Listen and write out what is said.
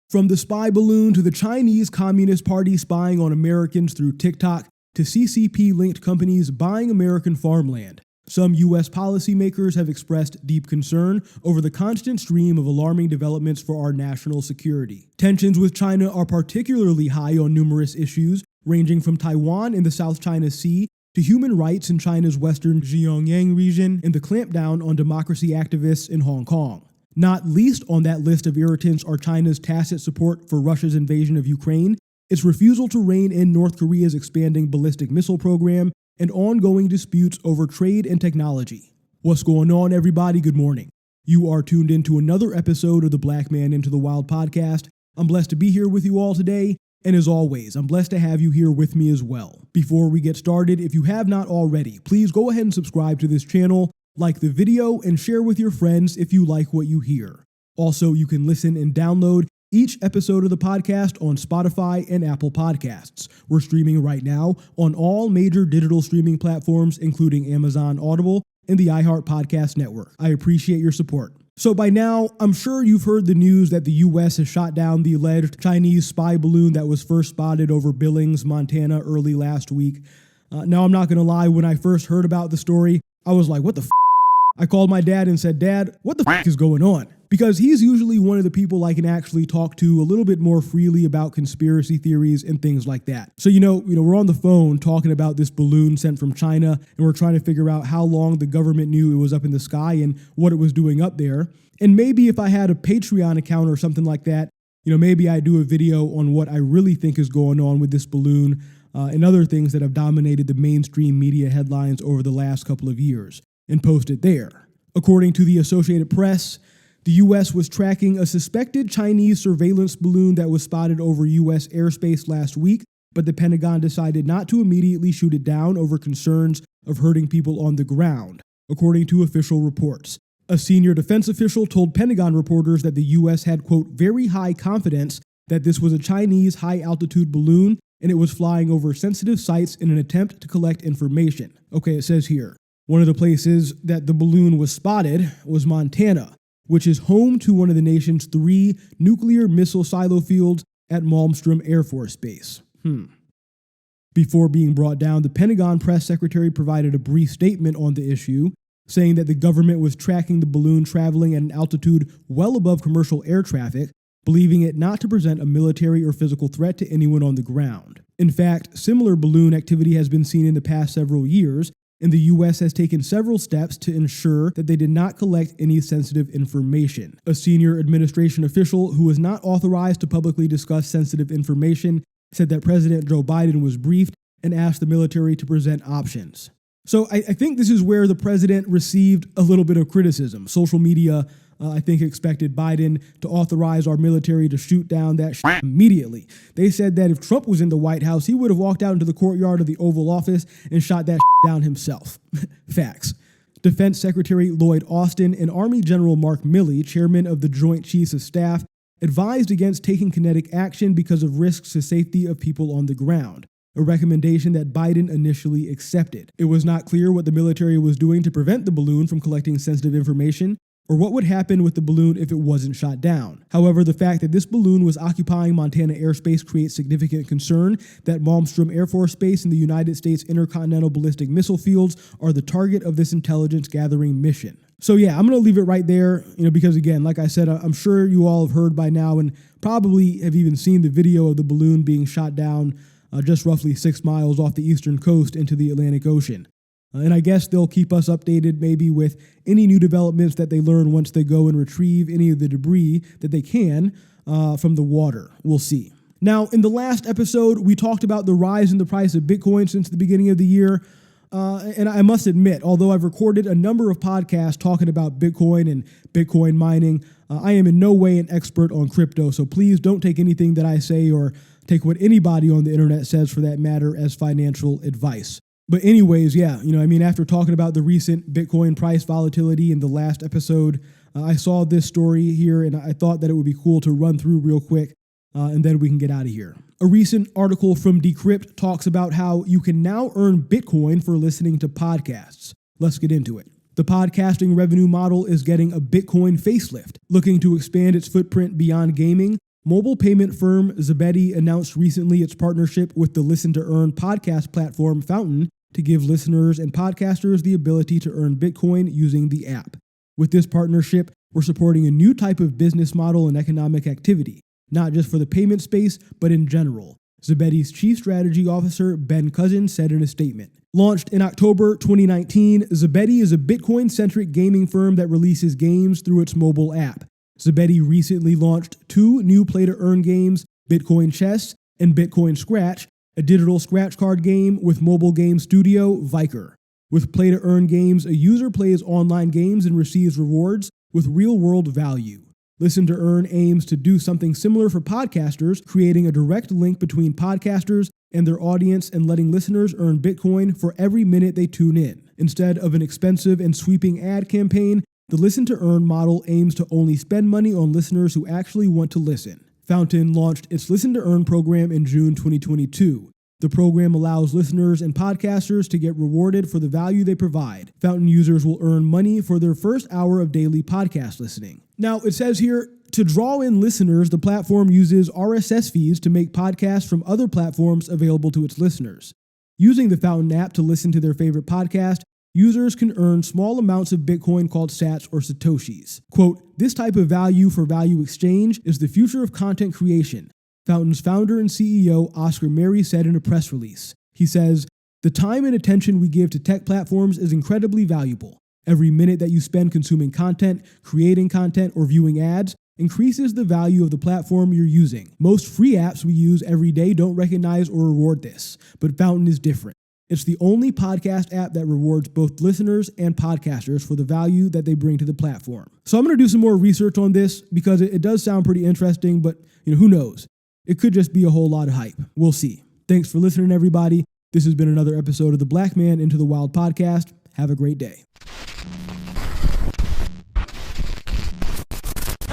From the spy balloon to the Chinese Communist Party spying on Americans through TikTok to CCP-linked companies buying American farmland, some U.S. policymakers have expressed deep concern over the constant stream of alarming developments for our national security. Tensions with China are particularly high on numerous issues, ranging from Taiwan in the South China Sea to human rights in China's western Xinjiang region and the clampdown on democracy activists in Hong Kong. Not least on that list of irritants are China's tacit support for Russia's invasion of Ukraine, its refusal to rein in North Korea's expanding ballistic missile program, and ongoing disputes over trade and technology. What's going on, everybody? Good morning. You are tuned into another episode of the Black Man Into the Wild podcast. I'm blessed to be here with you all today, and as always, I'm blessed to have you here with me as well. Before we get started, if you have not already, please go ahead and subscribe to this channel, like the video, and share with your friends if you like what you hear. Also, you can listen and download each episode of the podcast on Spotify and Apple Podcasts. We're streaming right now on all major digital streaming platforms, including Amazon Audible and the iHeart Podcast Network. I appreciate your support. So by now, I'm sure you've heard the news that the U.S. has shot down the alleged Chinese spy balloon that was first spotted over Billings, Montana early last week. Now, I'm not going to lie, when I first heard about the story, I was like, what the f***? I called my dad and said, Dad, what the f*** is going on? Because he's usually one of the people I can actually talk to a little bit more freely about conspiracy theories and things like that. So, we're on the phone talking about this balloon sent from China, and we're trying to figure out how long the government knew it was up in the sky and what it was doing up there. And maybe if I had a Patreon account or something like that, maybe I'd do a video on what I really think is going on with this balloon and other things that have dominated the mainstream media headlines over the last couple of years, and post it there. According to the Associated Press, the U.S. was tracking a suspected Chinese surveillance balloon that was spotted over U.S. airspace last week, but the Pentagon decided not to immediately shoot it down over concerns of hurting people on the ground, according to official reports. A senior defense official told Pentagon reporters that the U.S. had, quote, very high confidence that this was a Chinese high-altitude balloon and it was flying over sensitive sites in an attempt to collect information. Okay, it says here, one of the places that the balloon was spotted was Montana, which is home to one of the nation's 3 nuclear missile silo fields at Malmstrom Air Force Base. Before being brought down, the Pentagon press secretary provided a brief statement on the issue, saying that the government was tracking the balloon traveling at an altitude well above commercial air traffic, believing it not to present a military or physical threat to anyone on the ground. In fact, similar balloon activity has been seen in the past several years, and the U.S. has taken several steps to ensure that they did not collect any sensitive information. A senior administration official who was not authorized to publicly discuss sensitive information said that President Joe Biden was briefed and asked the military to present options. So I think this is where the president received a little bit of criticism. Social media, I think, expected Biden to authorize our military to shoot down that shit immediately. They said that if Trump was in the White House, he would have walked out into the courtyard of the Oval Office and shot that shit down himself. Facts. Defense Secretary Lloyd Austin and Army General Mark Milley, chairman of the Joint Chiefs of Staff, advised against taking kinetic action because of risks to safety of people on the ground, a recommendation that Biden initially accepted. It was not clear what the military was doing to prevent the balloon from collecting sensitive information, or what would happen with the balloon if it wasn't shot down. However, the fact that this balloon was occupying Montana airspace creates significant concern that Malmstrom Air Force Base and the United States intercontinental ballistic missile fields are the target of this intelligence gathering mission. So yeah, I'm going to leave it right there, because again, like I said, I'm sure you all have heard by now and probably have even seen the video of the balloon being shot down just roughly 6 miles off the eastern coast into the Atlantic Ocean. And I guess they'll keep us updated maybe with any new developments that they learn once they go and retrieve any of the debris that they can from the water. We'll see. Now, in the last episode, we talked about the rise in the price of Bitcoin since the beginning of the year. And I must admit, although I've recorded a number of podcasts talking about Bitcoin and Bitcoin mining, I am in no way an expert on crypto. So please don't take anything that I say or take what anybody on the internet says for that matter as financial advice. But anyways, yeah, after talking about the recent Bitcoin price volatility in the last episode, I saw this story here and I thought that it would be cool to run through real quick and then we can get out of here. A recent article from Decrypt talks about how you can now earn Bitcoin for listening to podcasts. Let's get into it. The podcasting revenue model is getting a Bitcoin facelift, looking to expand its footprint beyond gaming. Mobile payment firm Zebedee announced recently its partnership with the Listen to Earn podcast platform Fountain to give listeners and podcasters the ability to earn Bitcoin using the app. With this partnership, we're supporting a new type of business model and economic activity, not just for the payment space, but in general, Zebedee's Chief Strategy Officer Ben Cousins said in a statement. Launched in October 2019, Zebedee is a Bitcoin-centric gaming firm that releases games through its mobile app. Zebedee recently launched 2 new play-to-earn games, Bitcoin Chess and Bitcoin Scratch, a digital scratch card game with mobile game studio Viker. With play-to-earn games, a user plays online games and receives rewards with real-world value. Listen to Earn aims to do something similar for podcasters, creating a direct link between podcasters and their audience and letting listeners earn Bitcoin for every minute they tune in. Instead of an expensive and sweeping ad campaign, the Listen to Earn model aims to only spend money on listeners who actually want to listen. Fountain launched its Listen to Earn program in June 2022. The program allows listeners and podcasters to get rewarded for the value they provide. Fountain users will earn money for their first hour of daily podcast listening. Now, it says here, to draw in listeners, the platform uses RSS feeds to make podcasts from other platforms available to its listeners. Using the Fountain app to listen to their favorite podcast, users can earn small amounts of Bitcoin called sats or satoshis. Quote, this type of value for value exchange is the future of content creation, Fountain's founder and CEO Oscar Mary said in a press release. He says, the time and attention we give to tech platforms is incredibly valuable. Every minute that you spend consuming content, creating content, or viewing ads increases the value of the platform you're using. Most free apps we use every day don't recognize or reward this, but Fountain is different. It's the only podcast app that rewards both listeners and podcasters for the value that they bring to the platform. So I'm going to do some more research on this because it does sound pretty interesting, but who knows? It could just be a whole lot of hype. We'll see. Thanks for listening, everybody. This has been another episode of the Black Man Into the Wild podcast. Have a great day.